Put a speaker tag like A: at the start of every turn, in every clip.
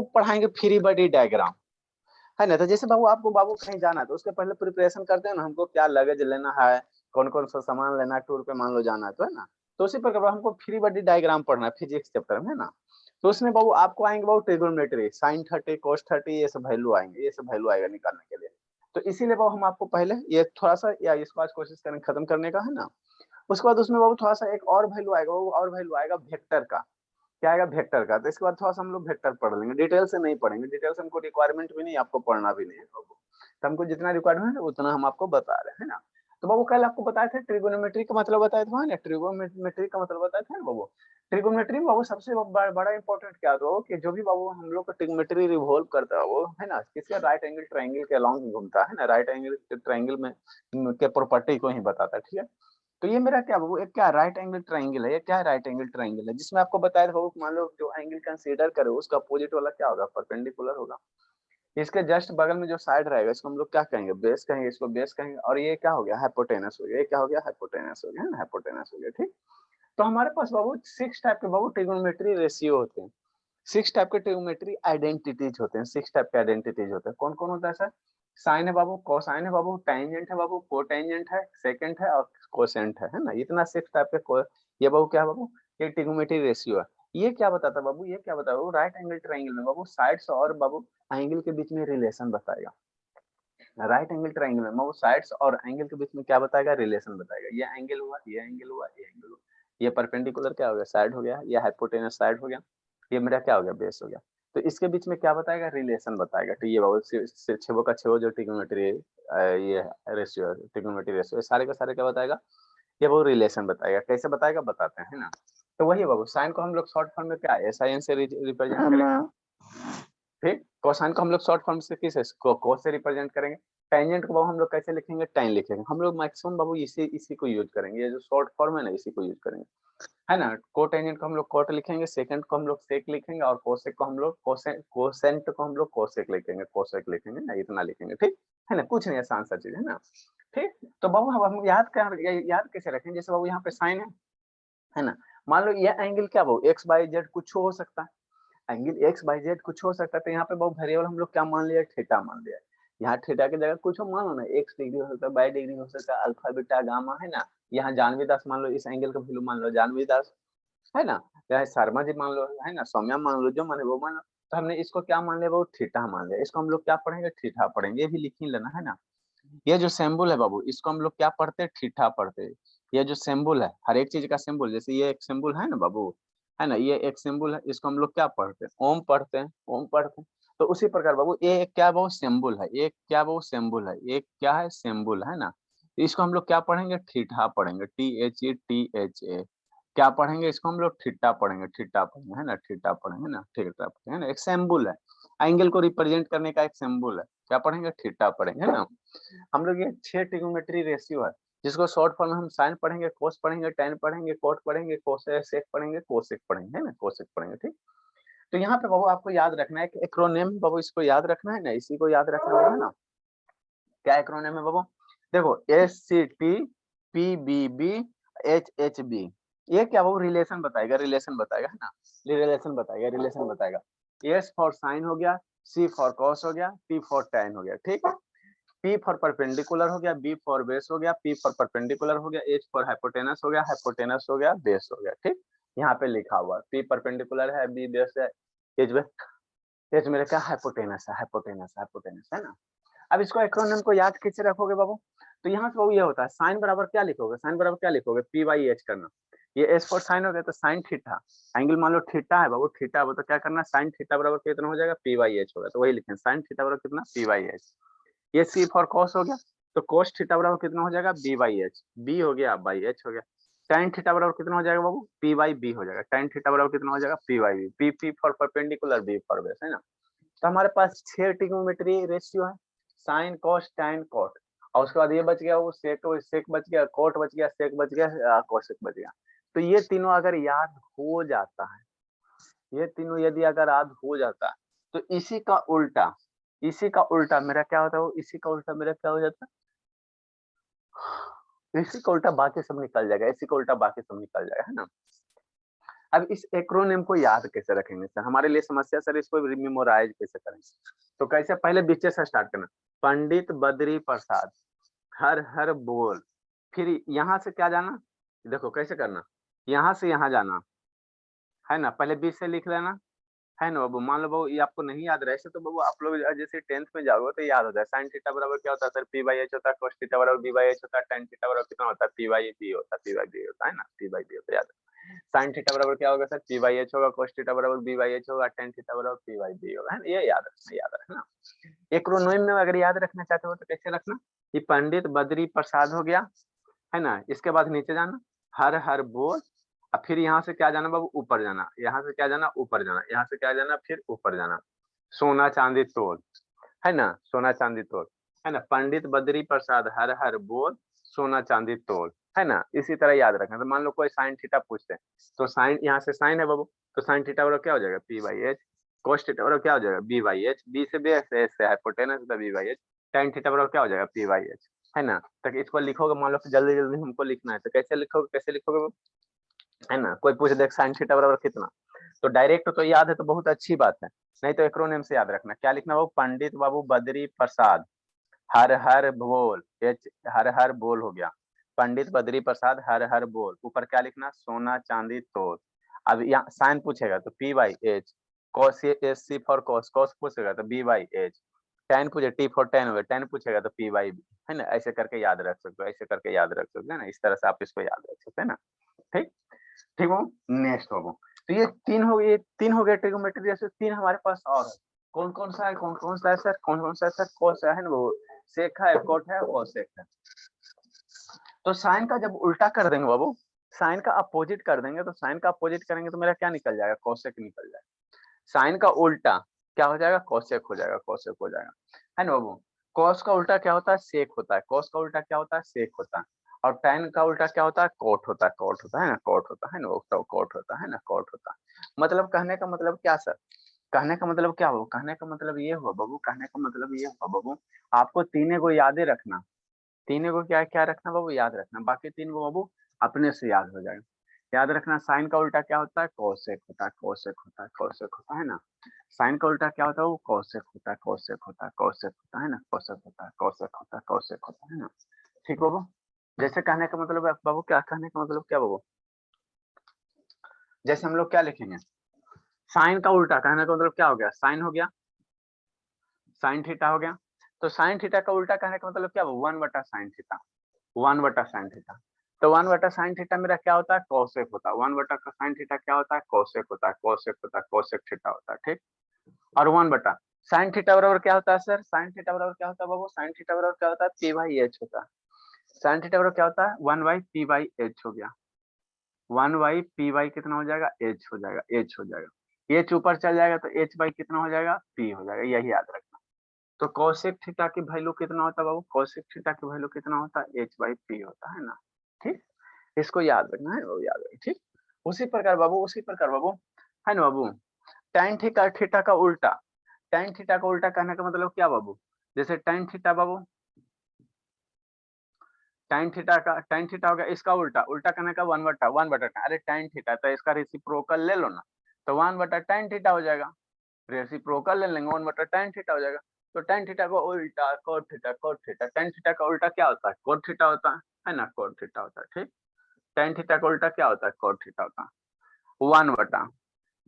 A: पढ़ाएंगे free body diagram, है ना। तो जैसे बाबू बाबू कहीं जाना है तो उसके पहले प्रिपरेशन करते हैं ना, हमको क्या लगेज लेना है, कौन कौन सा सामान लेना है, टूर पे मान लो जाना है तो, है ना। तो उसी प्रकार हमको फ्री बॉडी डायग्राम पढ़ना है फिजिक्स चैप्टर में, है ना। तो उसमें बाबू आपको आएंगे बाबू ट्रिग्नोमेट्री, साइन 30 कोस 30 ये सब वैल्यू आएंगे, ये सब वैल्यू आएगा निकालने के लिए। तो इसीलिए बाबू हम आपको पहले ये थोड़ा सा या इसको आज कोशिश करें खत्म करने का, है ना। उसके बाद उसमें बाबू थोड़ा सा एक और वैल्यू आएगा, वो और वैल्यू आएगा वेक्टर का। क्या आएगा? वेक्टर का। तो इसके बाद थोड़ा सा हम लोग वेक्टर पढ़ लेंगे, डिटेल से नहीं पढ़ेंगे, डिटेल से हमको रिक्वायरमेंट भी नहीं, आपको पढ़ना भी नहीं है बाबू। तो हमको जितना रिक्वायरमेंट है उतना हम आपको बता रहे हैं ना। तो बाबू कल आपको बताए थे ट्रिगोनोमेट्री का मतलब बताए थे, ना ट्रिगोनोमेट्री का मतलब बताए थे ना बाबू। ट्रिगोनोमेट्री में बाबू सबसे बड़ा इंपॉर्टेंट क्या था कि जो भी बाबू हम लोग का ट्रिगोनोमेट्री रिवॉल्व करता है वो, है ना, किसके राइट एंगल ट्रायंगल के अलोंग घूमता है ना, राइट एंगल ट्रायंगल में के प्रॉपर्टी को ही बताता है, ठीक है। तो ये मेरा क्या बाबू एक क्या राइट एंगल ट्रायंगल है, ये क्या राइट एंगल ट्रायंगल है, जिसमें आपको बताया था मान लो जो एंगल कंसीडर करे उसका अपोजिट वाला क्या होगा? परपेंडिकुलर होगा। इसके जस्ट बगल में जो साइड रहेगा इसको हम लोग क्या कहेंगे? बेस कहेंगे, इसको बेस कहेंगे। और ये क्या हो गया? हाइपोटेनस हो गया। ये क्या हो गया? हाइपोटेनस हो गया, है ना, हाइपोटेनस हो गया, ठीक। तो हमारे पास बाबू 6 टाइप के बाबू ट्रिगोनोमेट्री रेशियो होते हैं, 6 टाइप के ट्रिगोनोमेट्री आइडेंटिटीज होते हैं, 6 टाइप के आइडेंटिटीज होते हैं। कौन कौन होता है सर? साइन है बाबू, कोसाइन है बाबू, टेंजेंट है बाबू, कोटेंजेंट है, सेकंड है और कोसेंट है ना। इतना 6 टाइप के ये बाबू क्या है बाबू? ये ट्रिगोनोमेट्री रेशियो है। ये क्या बताता है बाबू? ये क्या बताता है? राइट एंगल ट्रायंगल में बाबू साइड्स और बाबू एंगल के बीच में रिलेशन बताएगा। राइट एंगल ट्रायंगल में बाबू साइड्स और एंगल के बीच में क्या बताएगा? रिलेशन बताएगा। ये एंगल हुआ, ये एंगल हुआ, ये एंगल हुआ, ये परपेंडिकुलर क्या हो गया? साइड हो गया, ये हाइपोटेनस साइड हो गया, ये मेरा क्या हो गया? बेस हो गया। तो इसके बीच में क्या बताएगा? रिलेशन बताएगा। तो ये बाबू छेवो का छेवो जो ट्रिग्नोमेट्री ये रेशियो ट्रिग्नोमेट्री रेशियो सारे का सारे क्या बताएगा? ये वो रिलेशन बताएगा। कैसे बताएगा? बताते हैं, है ना। तो वही बाबू साइन को हम लोग शॉर्ट फॉर्म में क्या एसआईएन से रिप्रेजेंट करेंगे, ठीक। कोसाइन को हम लोग शॉर्ट फॉर्म से किस कोस से रिप्रेजेंट करेंगे। टेंजेंट को बाबू हम लोग कैसे लिखेंगे? टेन लिखेंगे। हम लोग मैक्सिमम बाबू इसी को यूज करेंगे, ये जो शॉर्ट फॉर्म है ना इसी को यूज करेंगे, है ना। कोटेंजेंट को हम लोग कोट लिखेंगे, सेकंड को हम लोग सेक लिखेंगे और कोसेक को हम लोग कोसेंट को हम लोग कोसेक लिखेंगे, कोसेक लिखेंगे ना, इतना लिखेंगे, ठीक है ना। कुछ नहीं, आसान सा चीज है ना, ठीक। तो बाबू हम याद कैसे रखें? जैसे बाबू यहाँ पे साइन है ना। मान लो ये एंगल क्या बाबू एक्स बाई जेड कुछ हो सकता है, एंगल एक्स बाई जेड कुछ हो सकता है। तो यहाँ पे बहुत वेरिएबल हम लोग क्या मान लिया? थीटा मान लिया। यहाँ थीटा की जगह कुछ मान लो ना, एक्स डिग्री हो सकता है, बाई डिग्री हो सकता है, अल्फा बीटा गामा, है ना। यहाँ जानवी दास मान लो, इस एंगल का वैल्यू मान लो जानवी दास, है ना। चाहे शर्मा जी मान लो, है ना, सौम्या मान लो, जो माने वो मान लो। तो हमने इसको क्या मान लिया? वो थीटा मान लिया। इसको हम लोग क्या पढ़ेंगे? थीटा पढ़ेंगे। ये भी लिख ही लेना, है ना। ये जो सिंबल है बाबू इसको हम लोग क्या पढ़ते हैं? थीटा पढ़ते हैं। ये जो सिंबल है हर एक चीज का सिंबल, जैसे ये एक सिंबल है ना बाबू, है ना, ये एक सिंबल है, इसको हम लोग क्या पढ़ते हैं? ओम पढ़ते हैं, ओम पढ़ते हैं। तो उसी प्रकार बाबू ये एक क्या बाबू सिंबल है, एक क्या बाबू सिंबल है, एक क्या है? सिंबल, है ना। तो इसको हम लोग क्या पढ़ेंगे? थीटा पढ़ेंगे, THETA। क्या पढ़ेंगे? इसको हम लोग थीटा पढ़ेंगे, थीटा पढ़ेंगे, है ना, थीटा पढ़ेंगे ना, थीटा पढ़ेंगे, है ना। एक सिंबल है, एंगल को रिप्रेजेंट करने का एक सिंबल है। क्या पढ़ेंगे? थीटा पढ़ेंगे, है ना। हम लोग ये 6 ट्रिग्नोमेट्री रेशियो है, जिसको शॉर्ट फॉर्म में हम साइन पढ़ेंगे, कोस पढ़ेंगे, टेन पढ़ेंगे, कोट पढ़ेंगे, कोसेक पढ़ेंगे, कोसेक पढ़ेंगे, है ना, कोसेक पढ़ेंगे, ठीक। तो यहाँ पे बाबू आपको याद रखना है कि एक्रोनिम बाबू इसको याद रखना है ना, इसी को याद रखना है ना। क्या एक्रोनिम है बाबू? देखो SCT PBB HHB, ये क्या बाबू? रिलेशन बताएगा, रिलेशन बताएगा, है ना, रिलेशन बताएगा, रिलेशन बताएगा। S फॉर साइन हो गया, C फॉर कॉस हो गया, T फॉर टेन हो गया, ठीक। P फॉर परपेंडिकुलर हो गया, B फॉर बेस हो गया, P फॉर परपेंडिकुलर हो गया, H फॉर हाइपोटेनस हो गया, हाइपोटेनस हो गया, बेस हो गया, ठीक। यहाँ पे लिखा हुआ P परपेंडिकुलर है, B बेस है, H मेरा क्या? हाइपोटेनस है, हाइपोटेनस, हाइपोटेनस, है ना। अब इसको एक्रोनिम को याद कैसे रखोगे बाबू? तो यहाँ से बाबू ये होता है साइन बराबर क्या लिखोगे? साइन बराबर क्या लिखोगे? P/H करना। ये S फॉर साइन हो गया तो साइन थीटा, एंगल मान लो थीटा है बाबू, थीटा है तो क्या करना? साइन थीटा बराबर कितना हो जाएगा? P/H होगा। तो वही लिखें, साइन थीटा बराबर कितना? P/H। ये C फॉर कॉस हो गया तो कोस थीटा बराबर कितना हो जाएगा? B/H। B हो गया बाई H हो गया। tan थीटा बराबर कितना हो जाएगा बाबू? P/B हो जाएगा। tan थीटा बराबर कितना हो जाएगा? P/B। P for perpendicular, B for base, है ना। तो हमारे पास 6 ट्रिग्नोमेट्री रेशियो है, साइन कॉस टैन कॉट। और उसके बाद ये बच गया वो सेक बच गया, कोट बच गया, सेक बच गया, कोसेक बच गया। तो ये तीनों अगर याद हो जाता है, ये तीनों यदि अगर याद हो जाता है तो इसी का उल्टा मेरा क्या होता है? वो इसी का उल्टा मेरा क्या हो जाता है? इसी का उल्टा बाकी सब निकल जाएगा, इसी का उल्टा बाकी सब निकल जाएगा, है ना। अब इस एक्रोनिम को याद कैसे रखेंगे सर, हमारे लिए समस्या सर, इसको मेमोराइज कैसे करेंगे? तो कैसे, पहले बीचे से स्टार्ट करना, पंडित बद्री प्रसाद, हर हर बोल, फिर यहाँ से क्या जाना, देखो कैसे करना, यहाँ से यहाँ जाना है ना, पहले बीच से लिख लेना है ना बाबू। मान लो बाबू ये आपको नहीं याद रहे ऐसे, तो बाबू आप लोग जैसे 10th में जाओगे तो याद होता है, साइन थीटा बराबर क्या होता है सर, पी बाई एच होता है, कोस थीटा बराबर बी बाई एच होता है, टेन थीटा बराबर कितना होता है, पी बाई बी होता है, पी बाई बी होता है ना, पी बाई बी होता है, याद है। साइन थीटा बराबर क्या होगा सर, पी बाई एच होगा, कोस थीटा बराबर बी बाई एच होगा, टेन थीटा बराबर पी बाई बी होगा, है ना, ये याद रखना। एक्रोनिम में अगर याद रखना चाहते हो तो कैसे रखना, ये पंडित बद्री प्रसाद हो गया है ना, इसके बाद नीचे जाना, हर हर बोल, और फिर यहाँ से क्या जाना बाबू, ऊपर जाना, यहाँ से क्या जाना, ऊपर जाना, यहाँ से क्या जाना, फिर ऊपर जाना, सोना चांदी तोल, है ना, सोना चांदी तोल, है ना, पंडित बद्री प्रसाद हर हर बोल, सोना चांदी तोल, है ना। इसी तरह याद रखना। तो मान लो कोई साइन थीटा पूछते हैं, तो साइन यहाँ से साइन है बाबू, तो साइन थीटा बराबर क्या हो जाएगा, P by H, cos theta बराबर क्या हो जाएगा, बी बाई एच, बी से बी से hypotenuse B by H, tan theta बराबर क्या हो जाएगा, पी बाई एच, है ना। तक इसको लिखोगे, मान लो जल्दी जल्दी हमको लिखना है, तो कैसे लिखोगे, कैसे लिखोगे, है ना। कोई पूछ देख साइन थीटा बराबर कितना, तो डायरेक्ट तो याद है तो बहुत अच्छी बात है, नहीं तो एक्रोनिम से याद रखना। क्या लिखना बाबू, पंडित बाबू बद्री प्रसाद हर हर बोल, एच हर हर बोल हो गया, पंडित बद्री प्रसाद हर हर बोल, ऊपर क्या लिखना, सोना चांदी तोल। अब यहाँ साइन पूछेगा तो P by H, cos S C for cos, cos पूछेगा तो बी बाई एच, टेन पूछे टी फॉर टेन हो, टेन पूछेगा तो पी बाई बी, है ना। ऐसे करके याद रख सकते हो, ऐसे करके याद रख सकते हो ना, इस तरह से आप इसको याद रख सकते हैं ना। ठीक, ठीक हो। नेक्स्ट हो, तो ये तीन हो गए, तीन हो गए ट्रिग्नोमेट्री, जैसे तीन हमारे पास और है। कौन कौन सा है, कौन कौन सा है सर, कौन कौन सा है सर, कौन सा है ना वो, सेक है, कोट है, कोसेक है। तो साइन का जब उल्टा कर देंगे बाबू, साइन का अपोजिट कर देंगे, तो साइन का अपोजिट करेंगे तो मेरा क्या निकल जाएगा, कोसेक निकल जाएगा। साइन का उल्टा क्या हो जाएगा, कोसेक हो जाएगा, कोसेक हो जाएगा, है ना बाबू। कॉस का उल्टा क्या होता है, सेक होता है, कॉस का उल्टा क्या होता है, सेक होता है। और टेन का उल्टा क्या होता है, कोट होता है, कोट होता है ना, कोट होता है ना, वो कोट होता है ना, कोट होता है। मतलब कहने का मतलब क्या सर, कहने का मतलब क्या हो, कहने का मतलब ये हुआ बाबू, कहने का मतलब ये हुआ बाबू, आपको तीनों को यादें रखना, तीनों को क्या क्या रखना बाबू, याद रखना, बाकी तीन को बाबू अपने से याद हो जाएगा। याद रखना, साइन का उल्टा क्या होता है, कोसेक होता है, कोसेक होता है, कोसेक होता है ना। साइन का उल्टा क्या होता है, वो कोसेक होता है, कोसेक होता है, कोसेक होता है ना, कोसेक होता है, कोसेक होता है, कोसेक होता है ना। ठीक बाबू। जैसे कहने का मतलब है बाबू, क्या कहने का मतलब क्या बाबू, जैसे हम लोग क्या लिखेंगे, साइन का उल्टा कहने का मतलब क्या हो गया, साइन हो गया, साइन थीटा हो गया। तो साइन थीटा का उल्टा कहने का मतलब क्या, वन बटा साइन थीटा, वन बटा साइन थीटा। तो वन बटा साइन थीटा मेरा क्या होता है, कोसेक होता है, वन बटा का साइन थीटा क्या होता है, कोसेक होता है, कोसेक होता है, कोसेक थीटा होता है। ठीक, और वन बटा साइन थीटा बराबर क्या होता है सर, साइन थीटा बराबर क्या होता है बाबू, साइन थीटा बराबर क्या होता है, पी बाई एच होता है। साइन थीटा बराबर क्या होता है, one by P by H हो गया, वन बाई पी बाई कितना हो जाएगा, एच हो जाएगा, एच हो जाएगा, एच ऊपर चल जाएगा तो एच बाई कितना हो जाएगा, पी हो जाएगा, यही याद रखना। तो कोसेक थीटा की वैल्यू कितना होता है बाबू, कोसेक थीटा की वैल्यू कितना होता है, एच बाई पी होता है ना। ठीक, इसको याद रखना है, वो याद रखना। ठीक, उसी प्रकार बाबू, उसी प्रकार बाबू, है ना बाबू, tan थीटा, थीटा का उल्टा, tan थीटा का उल्टा कहने का मतलब क्या बाबू, जैसे tan थीटा बाबू, tan थीटा का, tan थीटा हो गया, इसका उल्टा, उल्टा कहने का वन बटा, वन बटा tan, अरे tan थीटा तो इसका रेसिप्रोकल ले लो ना, तो वन बटा tan थीटा हो जाएगा, रेसिप्रोकल ले लेंगे, वन बटा tan थीटा हो जाएगा। तो tan थीटा को उल्टा cot theta, cot theta, tan theta का उल्टा क्या होता है, cot थीटा होता है ना, cot थीटा होता है। ठीक, tan थीटा का उल्टा क्या होता है, cot थीटा होता है, वन बटा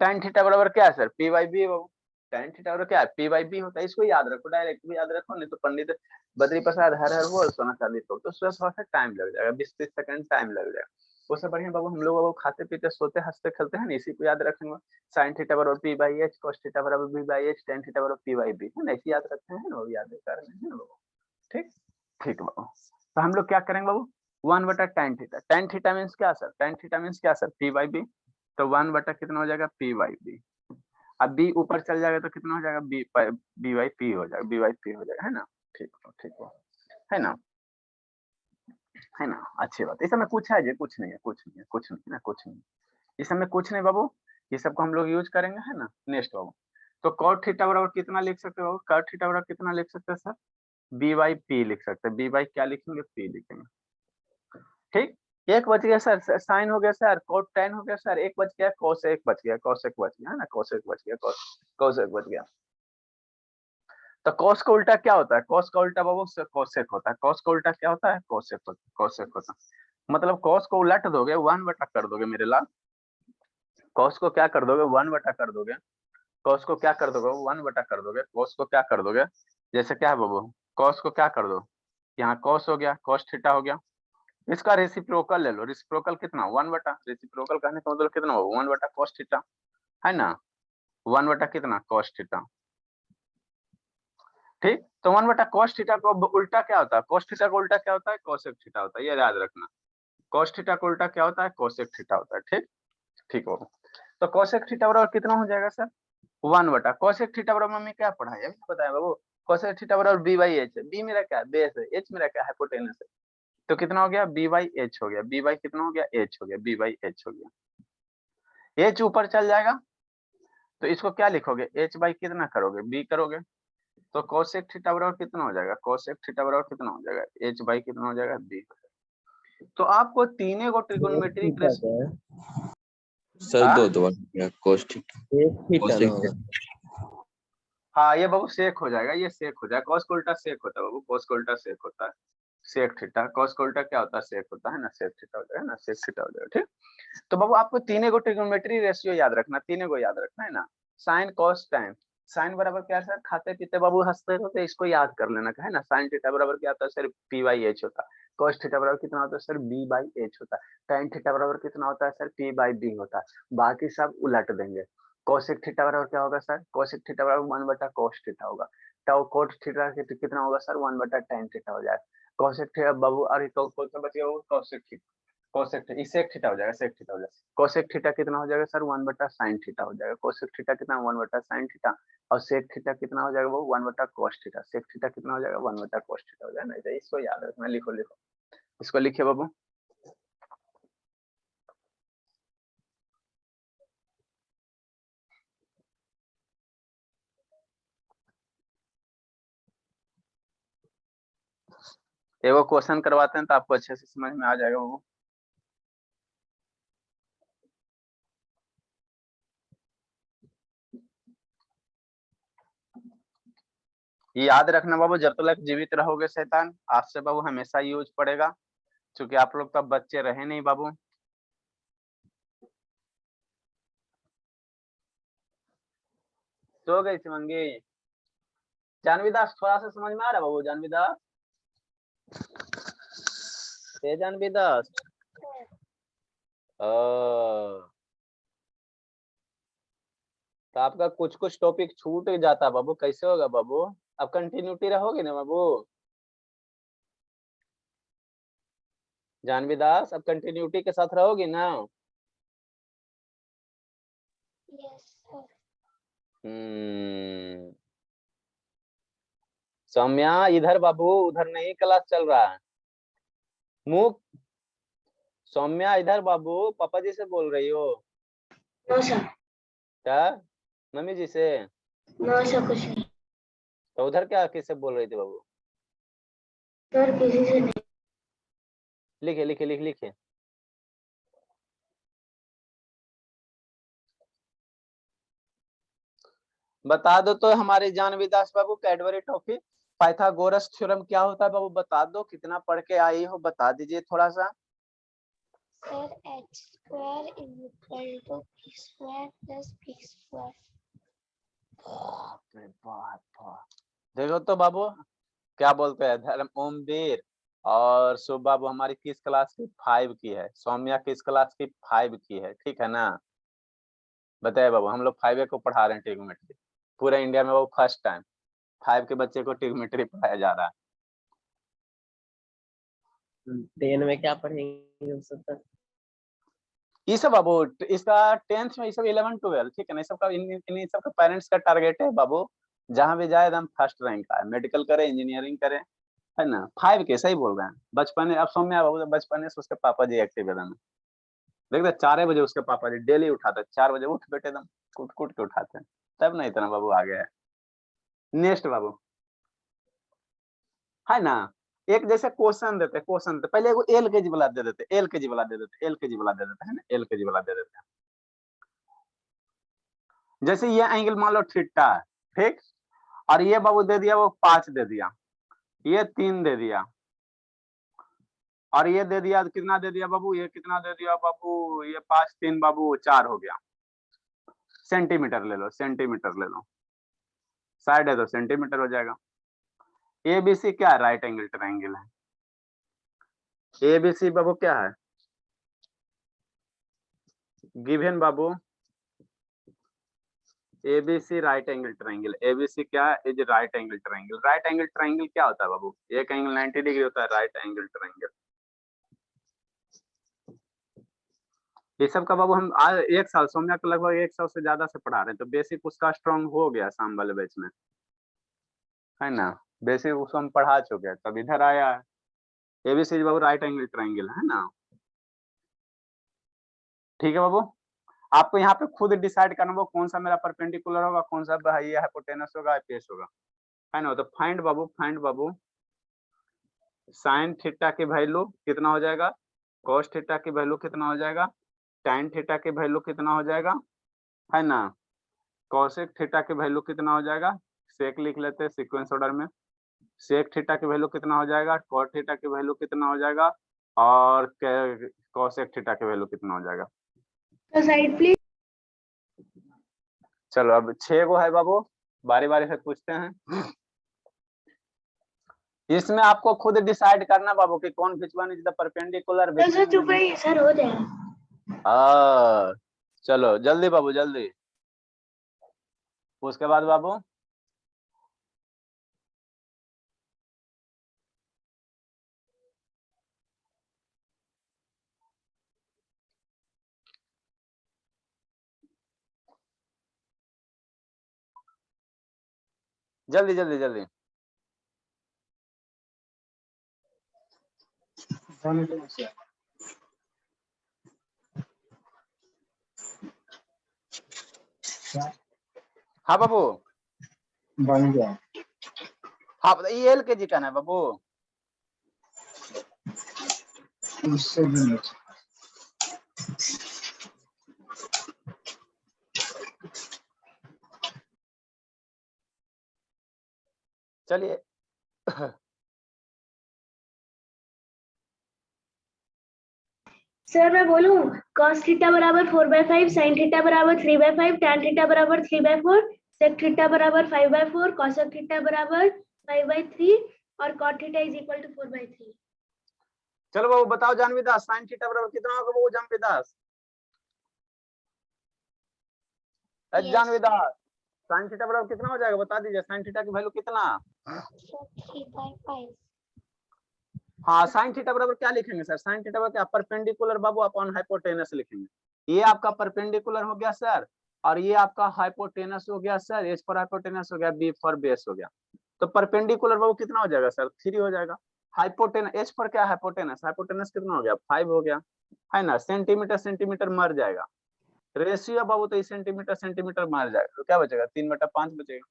A: tan थीटा बराबर क्या है सर, पी बाई बी बाबू, tan थीटा बराबर क्या है, पी बाई बी होता है। इसको याद रखो, डायरेक्ट भी याद रखो, नहीं तो पंडित बद्री प्रसाद हर हर बोल, सोना चांदी तोल, तो उसमें थोड़ा सा टाइम लग जाएगा, 20-30 सेकंड टाइम लग जाएगा। उससे बढ़िया बाबू हम लोग बाबू खाते पीते सोते हंसते खेलते हैं ना, इसी को याद रखेंगे, साइन थीटा बराबर P by H, cos theta बराबर B by H, tan theta बराबर पी बाई बी, है ना, ऐसे याद रखते हैं ना, वो याद कर रहे हैं ना बाबू। ठीक, ठीक बाबू। तो हम लोग क्या करेंगे बाबू, वन बटा tan theta, tan theta means क्या सर, tan थीटा मीन्स क्या सर, पी बाई बी, तो वन बटा कितना हो जाएगा, पी बाई बी। अब बी ऊपर चल जाएगा तो कितना हो जाएगा, बी बी बाई पी हो जाएगा, बी बाई पी हो जाएगा, है ना। ठीक हो, ठीक हो, है ना, है ना, अच्छी बात। इस समय कुछ है जी, कुछ नहीं है, कुछ नहीं है, कुछ नहीं है ना, कुछ नहीं, इस समय कुछ नहीं बाबू, ये सबको हम लोग यूज करेंगे, है ना। नेक्स्ट बाबू, तो cot थीटा बराबर कितना लिख सकते हो बाबू, cot थीटा बराबर कितना लिख सकते हैं सर, बी बाई पी लिख सकते हैं, बी बाई क्या लिखेंगे, पी लिखेंगे। ठीक, एक बच गया सर, साइन हो गया सर, कोट टेन हो गया सर, एक बच गया, कोस एक बच गया, कोस एक बच गया है ना, कोस एक बच गया, कोस एक बच गया। तो कोस का उल्टा क्या होता है? कोस का उल्टा बाबू कोसेक होता है। कोस का उल्टा क्या होता है? कोसेक होता है, कोसेक होता है। मतलब कोस को उलट दोगे, 1 बटा कर दोगे मेरे लाल। कोस को क्या कर दोगे? 1 बटा कर दोगे। कोस को क्या कर दोगे? 1 बटा कर दोगे। कोस को क्या कर दोगे? जैसे क्या है बाबू, कोस को क्या कर दो, यहाँ कोस हो गया, कोस थीटा हो गया। इसका रेसिप्रोकल ले लो। रेसिप्रोकल कितना? 1 बटा। रेसिप्रोकल कहने का मतलब कितना होगा? 1 बटा कोस थीटा, है ना। 1 बटा कितना? Cos theta. ठीक, तो 1 बटा कोस थीटा को उल्टा क्या होता है? कोस थीटा को उल्टा क्या होता है? कोसेक थीटा होता है, ये याद रखना। कोस थीटा को उल्टा क्या होता है? कोसेक थीटा होता है। ठीक, ठीक होगा। तो कोसेक थीटा बराबर कितना हो जाएगा सर? 1 बटा कोसेक थीटा बराबर मम्मी क्या पढ़ा है, अभी बताया बाबू। कोसेक थीटा बराबर बी बाई एच है। बी मेरा क्या है? बेस है। एच मेरा क्या है? हाइपोटेनस है। तो कितना हो गया? बी बाई एच हो गया। बी बाई कितना हो गया? एच हो गया। बी बाई एच हो गया। एच ऊपर चल जाएगा तो इसको क्या लिखोगे? एच बाई कितना करोगे? बी करोगे। तो कोसेक थीटा बराबर कितना हो जाएगा? कोसेक थीटा बराबर कितना हो जाएगा? एच बाई कितना हो जाएगा? बी। तो आपको तीनों को ट्रिगोनोमेट्रिक
B: थीटा
A: रेशियो।
B: क्या है
C: सर
A: हाँ?
C: दो बार कोस थीटा,
B: एक थीटा
C: कोस
B: ना
C: एक
B: होगा।
A: हाँ, ये बाबू सेक हो जाएगा, ये सेक हो जाएगा। कॉस को उल्टा सेक होता है बाबू, कॉस को उल्टा सेक होता है। सेक थीटा, कॉस को उल्टा क्या होता है? सेक होता है ना, सेक थीटा हो जाएगा ना, सेक थीटा हो जाएगा। ठीक, तो बाबू आपको तीनों को ट्रिगोनोमेट्री रेशियो याद रखना, तीनों को याद रखना है ना। Sine cos tan. साइन बराबर क्या है सर? खाते पीते बाबू हंसते हो तो इसको याद कर लेना है ना। साइन थीटा बराबर क्या होता है सर? पी बाई एच होता है। कॉस थीटा बराबर कितना होता है सर? बी बाई एच होता है। टैन थीटा बराबर कितना होता है सर? पी बाई बी होता है। बाकी सब उलट देंगे। कोसेक थीटा बराबर क्या होगा सर? कोसेक थीटा बराबर 1 बटा कोस थीटा होगा। टाउ कोट थीटा कितना होगा सर? 1 बटा टैन थीटा हो जाएगा। कोसेक थीटा बाबू, और कौन सा बच गया वो? Cosec theta. Cosec theta, sec theta हो जाएगा, सेक थीटा हो जाएगा। कोसेक थीटा कितना हो जाएगा सर? 1 बटा साइन थीटा हो जाएगा। कोसेक थीटा कितना? 1 बटा साइन थीटा। और सेक थीटा कितना हो जाएगा वो? 1 बटा कोस थीटा। सेक थीटा कितना हो जाएगा? 1 बटा कोस थीटा हो जाएगा। नहीं, इसको याद रखना, लिखो लिखो, इसको लिखिए बाबू। एगो क्वेश्चन करवाते हैं तो आपको अच्छे से समझ में आ जाएगा बाबू। ये याद रखना बाबू, जब तक जीवित रहोगे शैतान, आपसे बाबू हमेशा यूज पड़ेगा, क्योंकि आप लोग तब बच्चे रहे नहीं बाबू। सो गई शिवंगी। जानवी दास, थोड़ा सा समझ में आ रहा बाबू? जानवी दास, जानवी दास। तो आपका कुछ कुछ टॉपिक छूट जाता है बाबू, कैसे होगा बाबू? अब कंटिन्यूटी रहोगे ना बाबू? जानवी दास, अब कंटिन्यूटी के साथ रहोगी ना? सौम्या इधर बाबू, उधर नहीं क्लास चल रहा है। मुख, सौम्या इधर बाबू, पापा जी से बोल रही हो क्या? मम्मी जी से?
D: कुछ नहीं
A: तो उधर क्या किससे बोल रही थी बाबू?
D: सर, किसी से नहीं।
A: लिखे लिखे लिख लिखे। बता दो तो हमारे जानवी दास बाबू, कैडबरी टॉफी, पाइथागोरस थ्योरम क्या होता है बाबू? बता दो, कितना पढ़ के आई हो, बता दीजिए थोड़ा सा।
D: Sir, h square is equal to p square plus p square.
A: देखो तो बाबू, क्या बोलते हैं धर्म ओमवीर और शुभ बाबू हमारी किस क्लास की? 5 की है। सौम्या किस क्लास की? 5 की है, ठीक है ना। बताइए बाबू, हम लोग 5 को पढ़ा रहे हैं ट्रिग्नोमेट्री, पूरे इंडिया में वो फर्स्ट टाइम 5 के बच्चे को ट्रिग्नोमेट्री पढ़ाया जा रहा है।
B: 10 में क्या पढ़ेंगे सर?
A: ये सब बाबू, इसका 10th में, ये सब 11 12, ठीक है ना। सबका इन सबका पेरेंट्स का टारगेट है बाबू, जहां भी जाए एकदम फर्स्ट रैंक का, मेडिकल करे, इंजीनियरिंग करे, है ना। 5 के सही बोल रहे हैं। बचपन, अब सौम्या बाबू बचपन से उसके पापा जी एक्टिव है, देखते 4 बजे उसके पापा जी डेली उठाते, 4 बजे उठ बेटे, एकदम कूट कूट के उठाते हैं, तब ना इतना बाबू आ गया है। नेक्स्ट बाबू, है ना। एक जैसे क्वेश्चन देते पहले एगो एल के जी वाला दे देते, एल के जी वाला दे देते, एल के जी वाला दे देते है ना, एल के जी वाला दे देते हैं। जैसे ये एंगल मान लो थीटा है, ठीक, और ये बाबू दे दिया वो 5 दे दिया, ये 3 दे दिया, और ये दे दिया कितना दे दिया बाबू, ये कितना दे दिया बाबू, ये 5 3 बाबू 4 हो गया। सेंटीमीटर ले लो, सेंटीमीटर ले लो, साइड है तो सेंटीमीटर हो जाएगा। एबीसी क्या है, राइट एंगल ट्रायंगल है। एबीसी बाबू क्या है, गिवन बाबू, ABC right angle triangle. ABC क्या है, is right angle triangle. Right angle triangle क्या होता है बाबू, एक एंगल 90 डिग्री होता है राइट एंगल ट्रायंगल। ये सब का बाबू हम आज 1 साल, सौम्या को लगभग 1 साल से ज्यादा से पढ़ा रहे हैं, तो बेसिक उसका स्ट्रांग हो गया शाम वाले बैच में, है ना, बेसिक उसको हम पढ़ा चुके हैं, तब इधर आया है। एबीसी बाबू राइट एंगल ट्रायंगल है ना, ठीक है बाबू। आपको यहाँ पे खुद डिसाइड करना होगा कौन सा मेरा परपेंडिकुलर होगा, कौन सा ये हाइपोटेनस होगा, बेस होगा, है ना। तो फाइंड बाबू साइन थीटा की वैल्यू कितना हो जाएगा, कॉस थीटा की वैल्यू कितना हो जाएगा, tan थीटा की वैल्यू कितना हो जाएगा, है ना, कॉसेक थीटा की वैल्यू कितना हो जाएगा, सेक लिख लेते हैं सीक्वेंस ऑर्डर में, सेक थीटा की वैल्यू कितना हो जाएगा, कॉट थीटा की वैल्यू कितना हो जाएगा, और कॉसेक थीटा की वैल्यू कितना हो जाएगा।
D: Side please.
A: चलो अब 6 गो है बाबू, बारी बारी से पूछते हैं। इसमें आपको खुद डिसाइड करना बाबू कि कौन which one is the perpendicular.
D: Sir चुप रहिए सर, हो जाएगा।
A: चलो जल्दी बाबू जल्दी। उसके बाद बाबू जल्दी जल्दी जल्दी। हाँ बाबू
E: बन गया।
A: हाँ बताइए, एल के जी का ना बाबू,
E: उससे भी नीचे।
A: चलिए
D: सर मैं बोलूं, cos थीटा बराबर 4/5, sin थीटा बराबर 3/5, tan थीटा बराबर 3/4, sec थीटा बराबर 5/4, cosec थीटा बराबर 5/3 और cot theta is equal to 4/3।
A: चलो बाबू बताओ जानवी दास, साइन थीटा बराबर कितना होगा बाबू जानवी दास,
D: Yes.
A: जानवी दास साइन थीटा बराबर कितना हो जाएगा बता दीजिए, साइन थीटा की वैल्यू कितना।
D: 3/5।
A: हाँ साइन थीटा बराबर क्या लिखेंगे सर, साइन थीटा बराबर क्या, परपेंडिकुलर बाबू अपॉन हाइपोटेनस लिखेंगे। ये आपका परपेंडिकुलर हो गया सर, और ये आपका हाइपोटेनस हो गया सर, एच फॉर हाइपोटेनस हो गया, बी फॉर बेस हो गया। तो परपेंडिकुलर बाबू कितना हो जाएगा सर, 3 हो जाएगा। हाइपोटेनस एच फॉर क्या, हाइपोटेनस, हाइपोटेनस कितना हो गया, 5 हो गया, है ना। सेंटीमीटर सेंटीमीटर मर जाएगा, रेशियो बाबू तो सेंटीमीटर सेंटीमीटर मर जाएगा, तो क्या बचेगा, 3/5 बचेगा।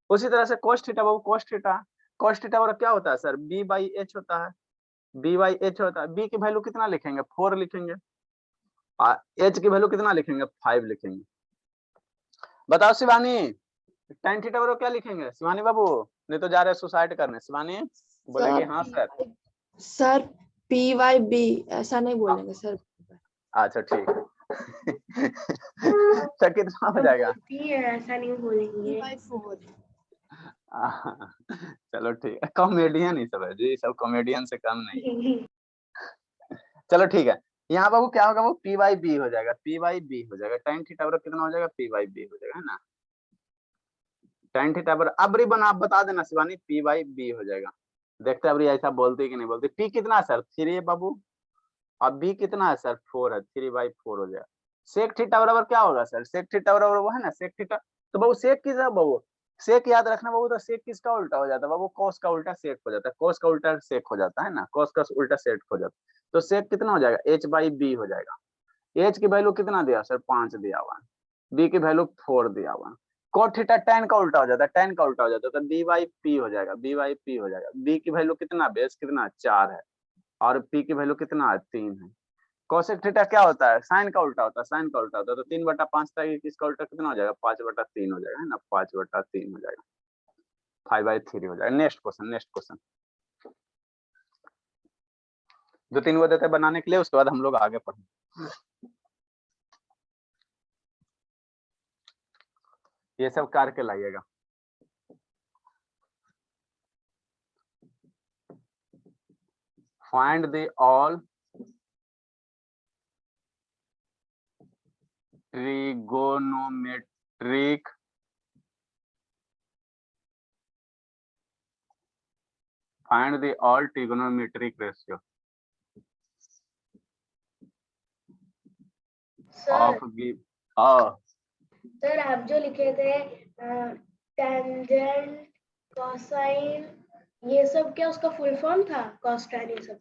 A: उसी तरह से cos थीटा बाबू, cos थीटा क्या होता है सर, b/h होता है, b/h होता है। b की वैल्यू कितना लिखेंगे, 4 लिखेंगे, और h की वैल्यू कितना लिखेंगे, 5 लिखेंगे। बताओ शिवानी, tan थीटा बराबर क्या लिखेंगे शिवानी बाबू, नहीं तो जा रहे सुसाइड करने। शिवानी बोलेंगे हाँ सर।
F: सर PYB ऐसा नहीं बोलेंगे सर।
A: अच्छा ठीक है। तो कितना हो जाएगा,
D: ऐसा नहीं बोलेंगे।
F: P/4।
A: चलो ठीक है, कॉमेडियन ही सब है जी, सब कॉमेडियन से कम नहीं। चलो ठीक है, यहाँ बाबू क्या होगा, वो P/B हो जाएगा, P/B हो जाएगा। tan थीटा बराबर कितना हो जाएगा, P/B हो जाएगा, है ना। tan थीटा बराबर अब रिबन आप बता देना शिवानी, P/B हो जाएगा। देखते हैं अब ऐसा बोलती कि नहीं बोलती। P कितना है सर, 3 है बाबू, और B कितना है सर, 4 है, 3/4 हो जाएगा। सेक थीटा बराबर क्या होगा सर, सेक थीटा बराबर वो है ना, सेक थीटा। तो बाबू सेक किस है बाबू, सेक याद रखना बाबू, तो सेक किसका उल्टा हो जाता है बाबू, cos का उल्टा सेक हो जाता है, cos का उल्टा सेक हो जाता है ना, cos का उल्टा सेक हो जाता है। तो सेक कितना हो जाएगा, h/b हो जाएगा। h की वैल्यू कितना दिया सर, 5 दिया हुआ है, b की वैल्यू 4 दिया हुआ है। cot थीटा tan का उल्टा हो जाता है, tan का उल्टा हो जाता है, तो b बाई p हो जाएगा, b बाई p हो जाएगा। b की वैल्यू कितना, बेस कितना 4 है और p की वैल्यू कितना 3 है। कोसेक थीटा क्या होता है, साइन का उल्टा होता है, साइन का उल्टा होता है, तो 3/5 था, इसका उल्टा कितना हो जाएगा, 5/3 हो जाएगा, है ना, 5/3 हो जाएगा, 5/3 हो जाएगा। Next question, next question. 2-3 वो देते बनाने के लिए, उसके बाद हम लोग आगे पढ़ेंगे। ये सब करके लाइएगा। Find the all trigonometric find the all trigonometric ratio of give
D: sir आप जो लिखे थे टेंजेंट कोसाइन ये सब क्या उसका फुल फॉर्म था, कॉस tan ये सब?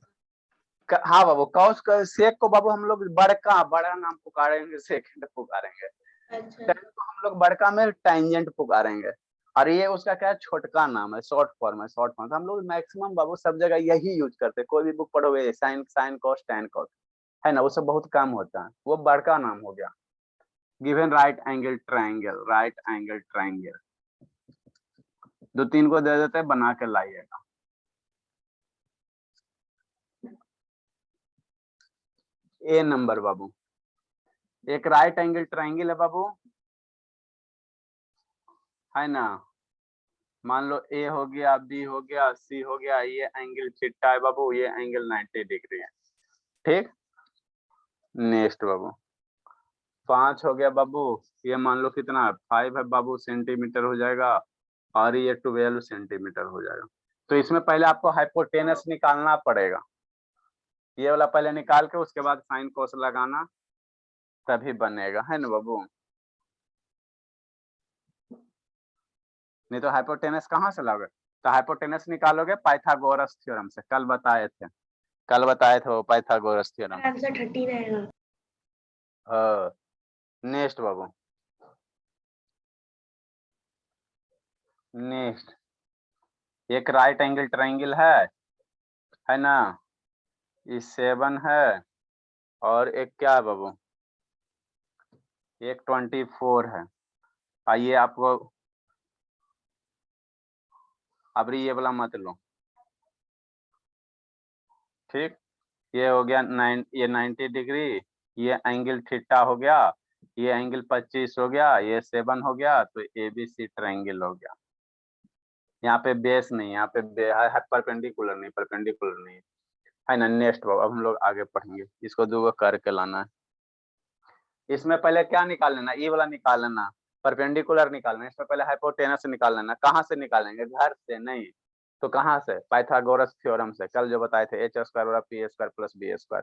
A: हाँ बाबू, कॉस का सेक को बाबू हम लोग बड़ा नाम पुकारेंगे, सेकंड पुकारेंगे।
D: अच्छा
A: tan को हम लोग बड़का में टेंजेंट पुकारेंगे, और ये उसका क्या है, छोटका नाम है, शॉर्ट फॉर्म है, शॉर्ट फॉर्म। हम लोग मैक्सिमम बाबू सब जगह यही यूज करते हैं, कोई भी बुक पढ़ोगे sine sine cos tan cos, है ना, वो सब बहुत कम होता है, वो बड़का नाम हो गया। Given right angle triangle, right angle triangle 2-3 को दे देते हैं, बना के लाइएगा। ए नंबर बाबू, एक राइट एंगल ट्रायंगल है बाबू, है ना, मान लो ए हो गया, बी हो गया, सी हो गया, ये एंगल थीटा है बाबू, ये एंगल 90 डिग्री है, ठीक। नेक्स्ट बाबू 5 हो गया बाबू, ये मान लो कितना है, 5 है बाबू, सेंटीमीटर हो जाएगा, और ये 12 सेंटीमीटर हो जाएगा। तो इसमें पहले आपको हाइपोटेनस निकालना पड़ेगा, ये वाला पहले निकाल के उसके बाद साइन कोस लगाना, तभी बनेगा, है ना बाबू। नहीं तो हाइपोटेनस कहाँ से लाओगे, तो हाइपोटेनस निकालोगे पाइथागोरस थ्योरम से, कल बताए थे वो पाइथागोरस थ्योरम।
D: आंसर 13 आएगा।
A: नेक्स्ट बाबू, नेक्स्ट एक राइट एंगल ट्रायंगल है ना, ये 7 है, और एक क्या है बाबू, एक 24 है। आइए आपको अब ये वाला मत लो, ठीक। ये हो गया 90 डिग्री, ये एंगल थीटा हो गया, ये एंगल 25 हो गया, ये 7 हो गया, तो ABC ट्रायंगल हो गया। यहाँ पे बेस नहीं, यहाँ पे परपेंडिकुलर नहीं, है ना। नेक्स्ट बाबू, अब हम लोग आगे पढ़ेंगे, इसको 2 करके लाना है। इसमें पहले क्या निकाल लेना, ये वाला निकाल लेना, परपेंडिकुलर निकालना, इसमें पहले हाइपोटेनस निकाल लेना। कहाँ से निकालेंगे, घर से नहीं तो कहाँ से, पाइथागोरस थ्योरम से, कल जो बताए थे h² + p² + b²,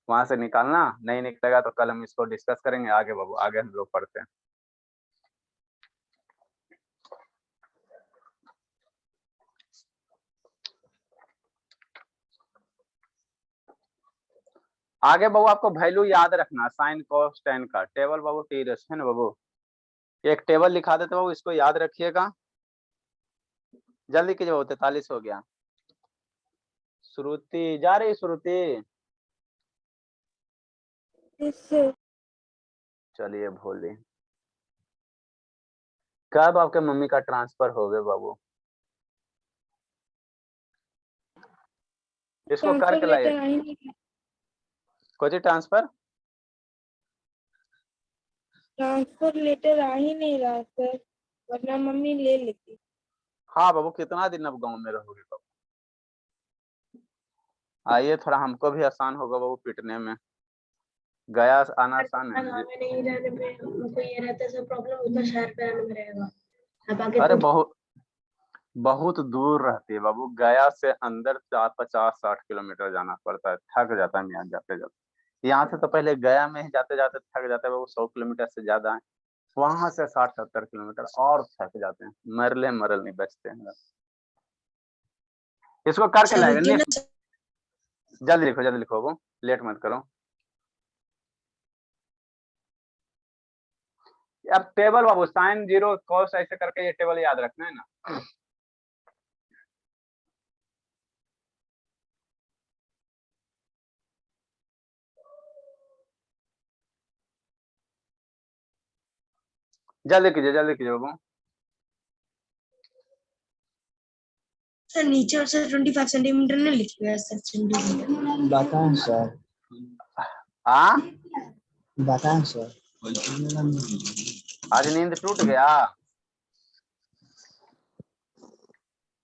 A: वहां से निकालना। नहीं निकलेगा तो कल हम इसको डिस्कस करेंगे आगे बाबू, आगे हम लोग पढ़ते हैं। आगे बाबू आपको वैल्यू याद रखना, साइन कॉस tan का टेबल बाबू टीरस है ना बाबू, एक टेबल लिखा देते बाबू, इसको याद रखिएगा। जल्दी कीजिए बाबू, 43 हो गया। श्रुति जा रही, श्रुति चलिए भोली, कब आपके मम्मी का ट्रांसफर हो गया बाबू, इसको करके लाइए। कोई ट्रांसफर
F: लेटर आ ही नहीं रहा सर, वरना मम्मी ले लेती।
A: हाँ बाबू, कितना दिन अब गांव में रहोगे बाबू, आइए थोड़ा हमको भी आसान होगा बाबू पिटने में, गया आना आसान है।
D: गाँव में नहीं रहने पे उनको ये रहता है सब प्रॉब्लम, उतना शहर पे रहने में रहेगा। अब आगे
A: अरे बहुत दूर रहती है बाबू, गया से अंदर 50-60 किलोमीटर जाना पड़ता है, थक जाता है यहाँ जाते जाते। यहाँ से तो पहले गया में ही जाते जाते थक जाते हैं बाबू, 100 किलोमीटर से ज्यादा है, वहां से 60-70 किलोमीटर और थक जाते हैं, मरल नहीं बचते हैं। इसको करके लाएगा, जल्दी लिखो बाबू, लेट मत करो। अब टेबल बाबू साइन जीरो कॉस ऐसे करके ये टेबल याद रखना है ना। जल्दी कीजिए बाबू।
F: सर नीचे से 25 सेंटीमीटर नहीं लिख गया सर सेंटीमीटर।
E: बताएं सर,
A: हाँ
E: बताएं सर।
A: आज नींद टूट गया।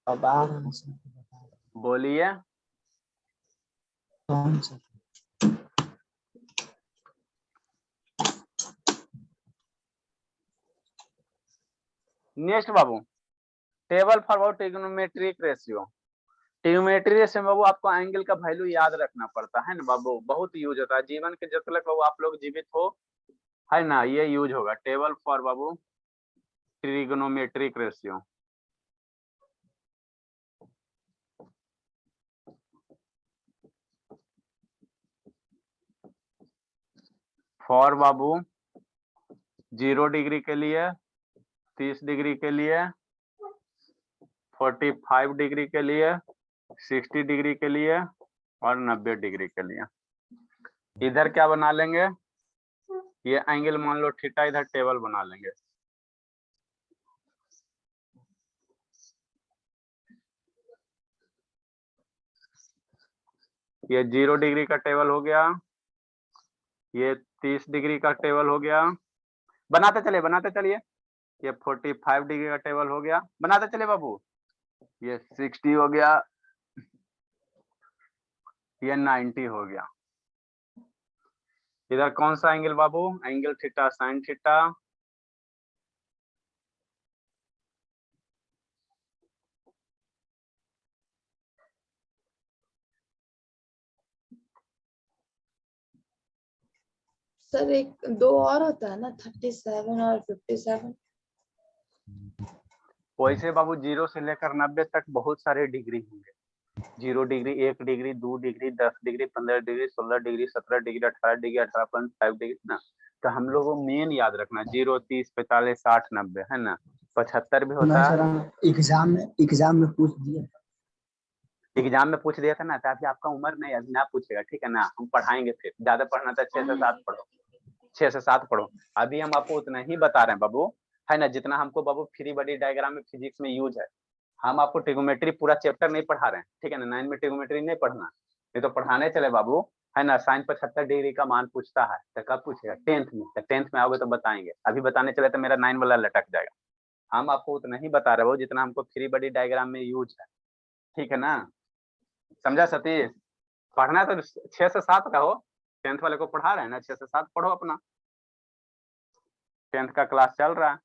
E: अब आ रहा है सर,
A: बोलिए।
E: कौन सा?
A: Next Babu, table for trigonometric ratio. Trigonometry ratio में बाबू आपको एंगल का वैल्यू याद रखना पड़ता है ना बाबू, बहुत यूज होता है जीवन के जब तक बाबू आप लोग जीवित हो, है ना, ये यूज होगा table for Babu trigonometric ratio. For Babu 0 degree के लिए, 30 डिग्री के लिए, 45 डिग्री के लिए, 60 डिग्री के लिए और 90 डिग्री के लिए। इधर क्या बना लेंगे, ये एंगल मान लो थीटा, इधर टेबल बना लेंगे। ये 0 डिग्री का टेबल हो गया, ये 30 डिग्री का टेबल हो गया, बनाते चलिए। ये 45 डिग्री का टेबल हो गया, बनाते चलिए बाबू। ये 60 हो गया, ये 90 हो गया। इधर कौन सा एंगल बाबू, angle theta sine theta.
F: Sir एक दो और होता है ना 37 और 57।
A: वैसे बाबू 0 से लेकर 90 तक बहुत सारे डिग्री होंगे। 0 degree, 1 degree, 2 degree, 10 degree, 15 degree, 16 degree, 17 degree, 18 degree, 18.5 degree ना। तो हम लोगों को मेन याद रखना 0, 30, 45, 60, 90 है ना। 75 भी होता है।
E: एग्जाम में पूछ दिया।
A: एग्जाम में पूछ दिया था ना, ताकि आपका उम्र नहीं ना पूछेगा, ठीक है ना। हम पढ़ाएंगे, फिर ज्यादा पढ़ना था 6 से 7 पढ़ो, 6 से 7 पढ़ो। अभी हम आपको उतना ही बता रहे हैं बाबू, है ना, जितना हमको बाबू फ्री बॉडी डायग्राम में फिजिक्स में यूज है। हम आपको ट्रिग्नोमेट्री पूरा चैप्टर नहीं पढ़ा रहे हैं, ठीक है ना। 9 में ट्रिग्नोमेट्री नहीं पढ़ना, नहीं तो पढ़ाने चले बाबू, है ना। साइन 75 डिग्री का मान पूछता है, तो कब पूछेगा, 10th में। तो 10th में आओगे तो बताएंगे, अभी बताने चले तो मेरा 9 वाला लटक जाएगा। हम आपको उतना ही बता रहे हो जितना हमको फ्री बॉडी डायग्राम में यूज है, ठीक है ना। समझा सतीश? पढ़ना तो 6 से 7 का हो, 10th वाले को पढ़ा रहे हैं ना, 6 से 7 पढ़ो अपना, 10th का क्लास चल रहा है।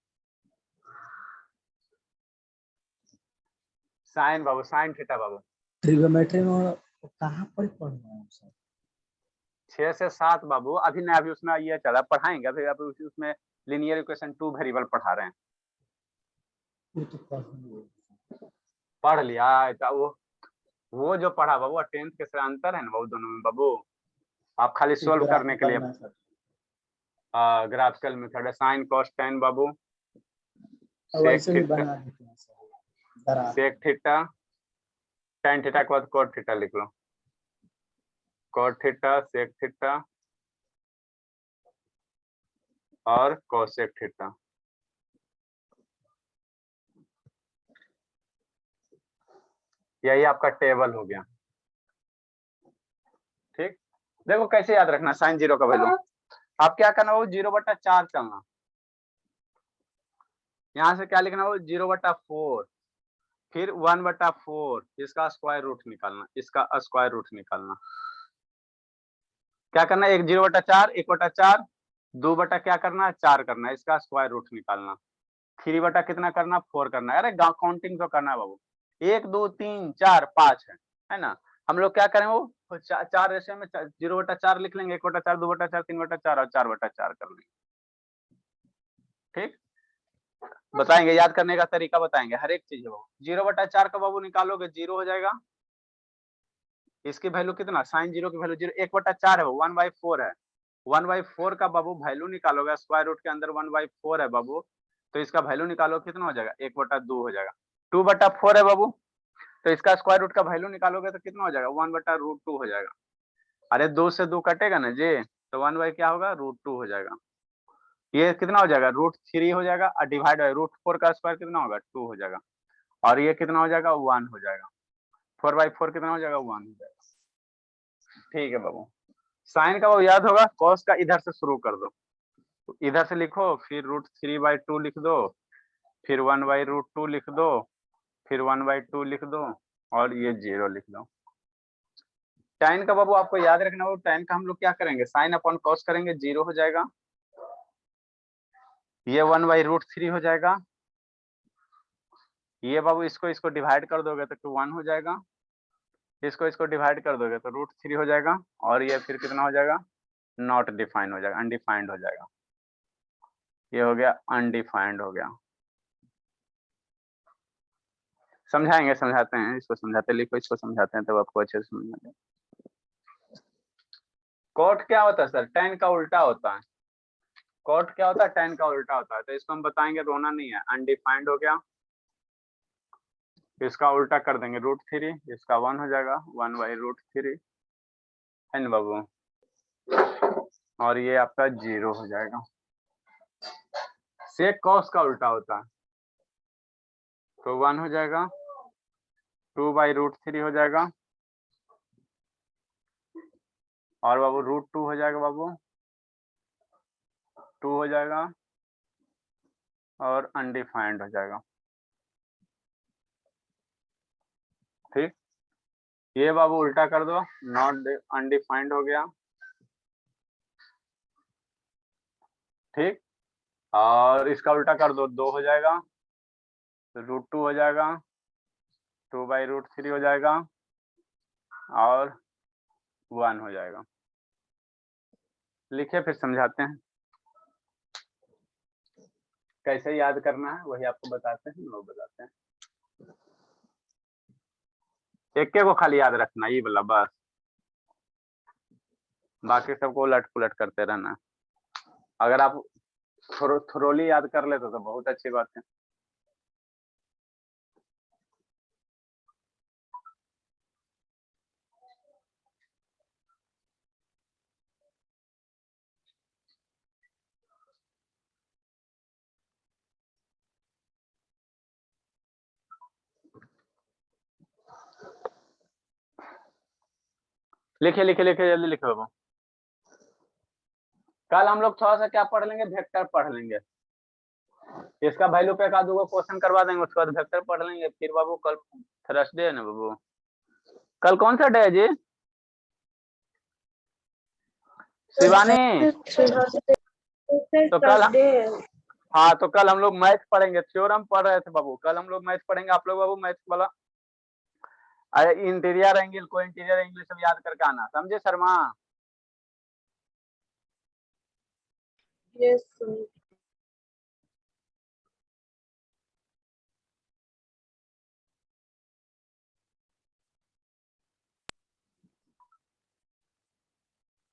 A: साइन बाबू, साइन थीटा बाबू
E: ट्रिग्नोमेट्री में कहाँ पर पढ़ना है सर?
A: 6 से 7 बाबू। अभी नहीं, अभी उसमें ये चला, पढ़ाएंगे अभी। अभी उसमें लिनियर इक्वेशन 2 वेरिएबल पढ़ा रहे हैं।
E: ये तो
A: पढ़ लिया तो वो जो पढ़ा बाबू 10th के से अंतर है ना बाबू दोनों में बाबू। आप खाली सोल्व करने के लिए ग्राफिकल मेथड है, साइन कॉस टेन बाबू, सेक थीटा, टेन थीटा के बाद कोट थीटा लिख लो, कोट थीटा, सेक थीटा और कोसेक थीटा। यही आपका टेबल हो गया, ठीक। देखो कैसे याद रखना साइन 0 का वैल्यू। आप क्या करना वो 0/4 चलना, यहाँ से क्या लिखना वो 0/4, फिर 1/4, इसका स्क्वायर रूट निकालना, इसका स्क्वायर रूट निकालना। क्या करना, 1 0/4, 1/4, 2 बटा क्या करना 4 करना, इसका स्क्वायर रूट निकालना। 3 बटा कितना करना 4 करना। अरे काउंटिंग तो करना बाबू, 1 2 3 4 5 है ना। हम लोग क्या करें वो 4 रेशियो में 0/4 लिख लेंगे, 1/4, 2/4, 3/4 और 4/4 कर लेंगे, ठीक। बताएंगे याद करने का तरीका, बताएंगे हर एक चीज। बाबू 0/4 का बाबू निकालोगे 0 हो जाएगा। इसकी वैल्यू कितना, साइन 0 की वैल्यू 0, 1/4 है वो 1/4 है, 1/4 का बाबू वैल्यू निकालोगे, स्क्वायर रूट के अंदर 1/4 है बाबू, तो इसका वैल्यू निकालो कितना हो जाएगा, 1/2 हो जाएगा। 2/4 है बाबू, तो इसका स्क्वायर रूट का वैल्यू निकालोगे तो कितना हो जाएगा, 1/√2 हो जाएगा। अरे 2 से 2 कटेगा ना जी, तो 1 बाई क्या होगा, √2 हो जाएगा। ये कितना हो जाएगा, √3 हो जाएगा, और डिवाइड बाई √4 का स्क्वायर कितना होगा, 2 हो जाएगा, और ये कितना हो जाएगा, 1 हो जाएगा। 4/4 कितना हो जाएगा, 1 हो जाएगा। ठीक है बाबू, साइन का वो याद होगा, कॉस का इधर से शुरू कर दो, तो इधर से लिखो, फिर √3/2 लिख दो, फिर 1/√2 लिख दो, फिर 1/2 लिख दो, और ये 0 लिख दो। tan का बाबू आपको याद रखना हो, tan का हम लोग क्या करेंगे, साइन अपॉन कॉस करेंगे, 0 हो जाएगा, ये 1/√3 हो जाएगा, ये बाबू इसको डिवाइड कर दोगे तो 1 हो जाएगा, इसको डिवाइड कर दोगे तो √3 हो जाएगा, और ये फिर कितना हो जाएगा, नॉट डिफाइंड हो जाएगा, अनडिफाइंड हो जाएगा। ये हो गया अनडिफाइंड हो गया। समझाएंगे, समझाते हैं, इसको समझाते, लिखो इसको समझाते हैं तब आपको अच्छे से समझ में आएगा। कॉट क्या होता है सर, tan का उल्टा होता है। कॉट क्या होता है, tan का उल्टा होता है, तो इसको हम बताएंगे, रोना नहीं है, अनडिफाइंड हो गया, इसका उल्टा कर देंगे √3, इसका 1 हो जाएगा, 1/√3 है ना बाबू, और ये आपका 0 हो जाएगा। सेक कॉस का उल्टा होता है, तो 1 हो जाएगा, 2/√3 हो जाएगा, और बाबू √2 हो जाएगा बाबू, 2 हो जाएगा, और अनडिफाइंड हो जाएगा। ठीक, ये बाबू उल्टा कर दो, नॉट अनडिफाइंड हो गया। ठीक, और इसका उल्टा कर दो, 2 हो जाएगा, √2 हो जाएगा, 2/√3 हो जाएगा, और 1 हो जाएगा। लिखिए फिर समझाते हैं, कैसे याद करना है वही आपको बताते हैं, लोग बताते हैं। एक को खाली याद रखना, ये वाला बस, बाकी सबको उलट पुलट करते रहना। अगर आप थोरोली याद कर लेते तो बहुत अच्छी बात है। लिखिए लिखिए लिखिए, जल्दी लिखो बाबू। कल हम लोग थोड़ा सा क्या पढ़ लेंगे, वेक्टर पढ़ लेंगे, इसका वैल्यू पे का दो क्वेश्चन करवा देंगे, उसके बाद वेक्टर पढ़ लेंगे। फिर बाबू कल थर्सडे है ना बाबू, कल कौन सा डे है जी, शिवानी? तो कल, हाँ तो कल हम लोग मैथ पढ़ेंगे, थ्योरम पढ़ रहे थे बाबू, कल हम लोग मैथ पढ़ेंगे। आप लोग बाबू मैथ वाला इंटीरियर एंगल को इंटीरियर एंगल सब याद करके आना, समझे शर्मा?
G: यस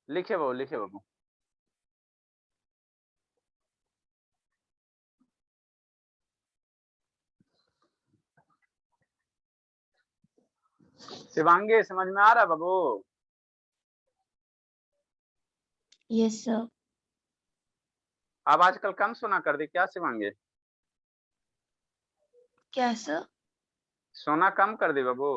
A: लिखिए बाबू, लिखिए बाबू। शिवांगी समझ में आ रहा है बाबू?
G: Yes sir.
A: अब आजकल कम सोना कर दी क्या शिवांगी?
G: क्या सर?
A: सोना कम कर दी बाबू?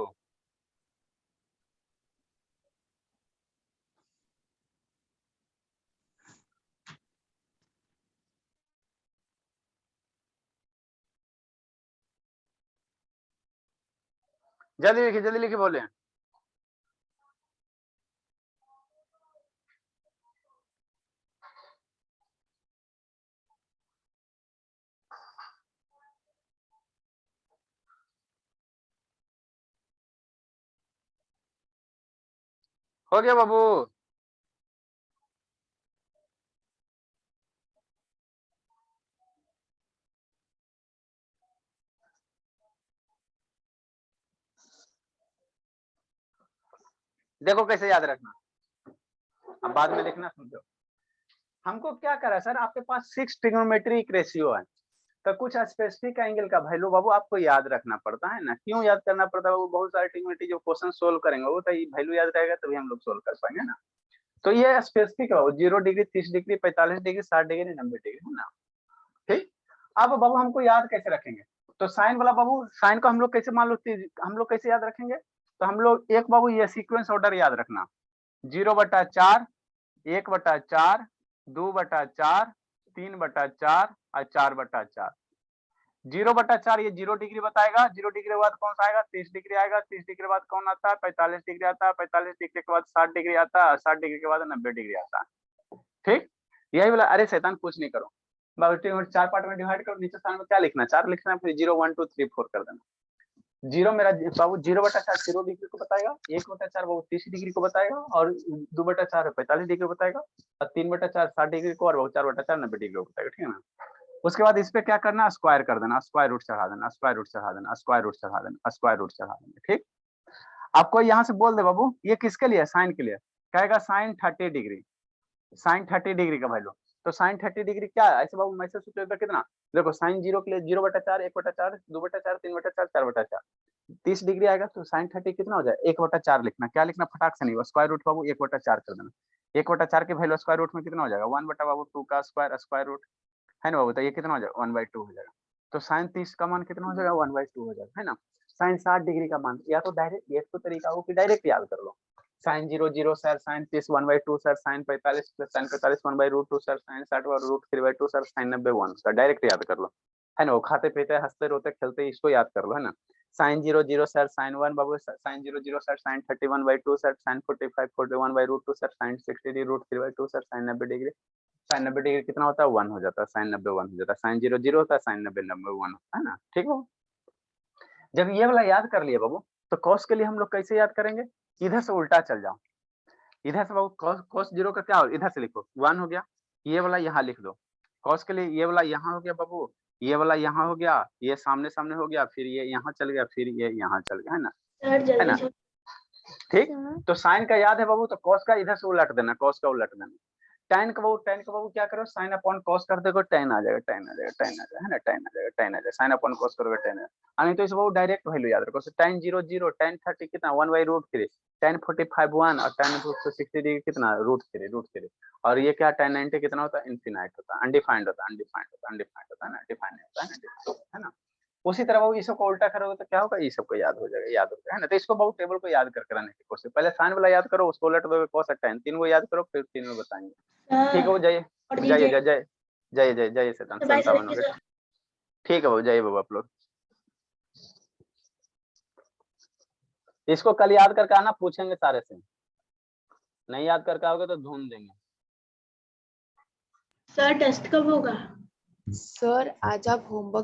A: जल्दी लिखिए बोले। हो गया बाबू? देखो कैसे याद रखना, अब बाद में लिखना, समझो। हमको क्या करा सर, आपके पास 6 ट्रिग्नोमेट्रिक रेशियो है, तो कुछ स्पेसिफिक एंगल का वैल्यू बाबू आपको याद रखना पड़ता है ना। क्यों याद करना पड़ता है बाबू, बहुत सारे ट्रिग्नोमेट्री जो क्वेश्चन सोल्व करेंगे वो तो वैल्यू याद रहेगा तभी हम लोग सोल्व कर पाएंगे ना। तो ये स्पेसिफिक है 0 degree, 30 degree, 45 degree, 60 degree, 90 degree है ना। ठीक, अब बाबू हमको याद कैसे रखेंगे, तो साइन वाला बाबू, साइन को हम लोग कैसे मान लो, हम लोग कैसे याद रखेंगे, तो हम लोग एक बाबू ये सीक्वेंस ऑर्डर याद रखना, 0/4, 1/4, 2/4, 3/4 और 4/4। 0/4 ये 0 डिग्री बताएगा, 0 डिग्री के बाद कौन सा आएगा, 30 डिग्री आएगा, 30 डिग्री के बाद कौन आता है, 45 डिग्री आता है, 45 डिग्री के बाद 60 डिग्री आता है, 60 डिग्री के बाद 90 डिग्री आता है। ठीक, यही वाला, अरे शैतान कुछ नहीं करो, 4 पार्ट में डिवाइड करो, नीचे स्थान में क्या लिखना, 4 लिखना है, फिर 0 1 2 3 4 कर देना। 0 मेरा बाबू 0/4 0 डिग्री को बताएगा, 1/4 बाबू 30 डिग्री को बताएगा, और 2/4 45 डिग्री को बताएगा, और 3/4 60 डिग्री को, और 4/4 90 डिग्री को बताएगा। ठीक है ना। उसके बाद इस पे क्या करना, स्क्वायर कर देना, स्क्वायर रूट चढ़ा देना, स्क्वायर रूट चढ़ा देना, स्क्वायर रूट चढ़ा देना, स्क्वायर रूट चढ़ा देना। ठीक, आपको यहाँ से बोल दे बाबू ये किसके लिए, साइन के लिए, कहेगा साइन 30 डिग्री, साइन 30 डिग्री का वैल्यू, तो साइन 30 डिग्री क्या है, ऐसे बाबू मैसेज सोचेगा कितना, देखो साइन 0 के लिए 0/4, 1/4, 2/4, 3/4, 4/4, 30 डिग्री आएगा, तो साइन 30 कितना हो जाए, 1/4 लिखना, क्या लिखना, फटाक से नहीं, स्क्वायर रूट बाबू 1/4 कर देना, 1/4 की वैल्यू स्क्वायर रूट में कितना हो जाएगा, 1/2 का स्क्वायर रूट है ना बाबू, तो ये कितना हो जाएगा, 1/2 हो जाएगा, तो साइन 30 का मान कितना हो जाएगा, 1/2 हो जाएगा, है ना। साइन 60 डिग्री का मान, या तो डायरेक्ट, ये तो तरीका हो कि डायरेक्ट याद कर लो, sine 0 0 sir, sine 30 1/2 sir, sine 45 plus sine 45 1/√2 sir, sine 60 √3/2 sir, sine 90 1 sir, direct याद कर लो, है ना। वो खाते पीते हंसते रोते खेलते इसको याद कर लो, है ना। साइन 0 0 सर, साइन 1 बाबू, sine 0 0 sir, sine 31/2 sir, sine 45 41/√2 sir, sine 60 √3/2 sir, sine 90 degree, sine 90 degree कितना होता है, 1 हो जाता है, साइन 90 1 हो जाता है, साइन 0 0 होता है, साइन 90 90 1 होता है ना। ठीक है, जब ये वाला याद कर लिया बाबू, तो कॉस के लिए हम लोग कैसे याद करेंगे, इधर से उल्टा चल जाओ, इधर से बाबू कॉस 0 का क्या हो, इधर से लिखो 1 हो गया, ये वाला यहाँ लिख दो, कॉस के लिए ये वाला यहाँ हो गया बाबू, ये वाला यहाँ हो गया, ये सामने सामने हो गया, फिर ये यहाँ चल गया, फिर ये यहाँ चल गया, है ना,
D: सर
A: है ना।
D: जल्दी
A: ठीक, तो साइन का याद है बाबू, तो कॉस का इधर से उलट देना, कॉस का उलट देना। tan का बाबू क्या करो, साइन अपॉन कॉस कर देखो, tan आ जाएगा, tan आ जाएगा, tan आ जाएगा, है ना, tan आ जाएगा, tan आ जाएगा, साइन अपॉन कॉस करोगे tan आ, नहीं तो इस बाबू डायरेक्ट वैल्यू याद रखो, tan 0 0, tan 30 कितना 1/√3, tan 45 1, और tan 60 डिग्री कितना √3, और ये क्या tan 90 कितना होता है, इनफिनाइट होता है, अनडिफाइंड होता है, अनडिफाइंड होता है, अनडिफाइंड होता है ना, डिफाइन होता है ना, है ना। उसी तरह बाबू इस को उल्टा करोगे तो क्या होगा, ये सबको याद हो जाएगा, याद हो जाएगा, है ना। तो इसको बाबू टेबल को याद करके रहने की कोशिश, पहले साइन वाला याद करो, उसको उलट दोगे cos और tan, तीन को याद करो, फिर तीन में बताएंगे। ठीक है वो, जय
D: और
A: जय
D: दीजिए
A: जय जय जय जय शैतान,
D: तो बाय
A: संतावन हो गए। ठीक है बाबू, जय बाबू आप लोग, इसको कल याद करके आना, पूछेंगे सारे से, नहीं याद करके आओगे तो ढूंढ देंगे।
D: सर टेस्ट कब होगा?
H: सर आज आप होमवर्क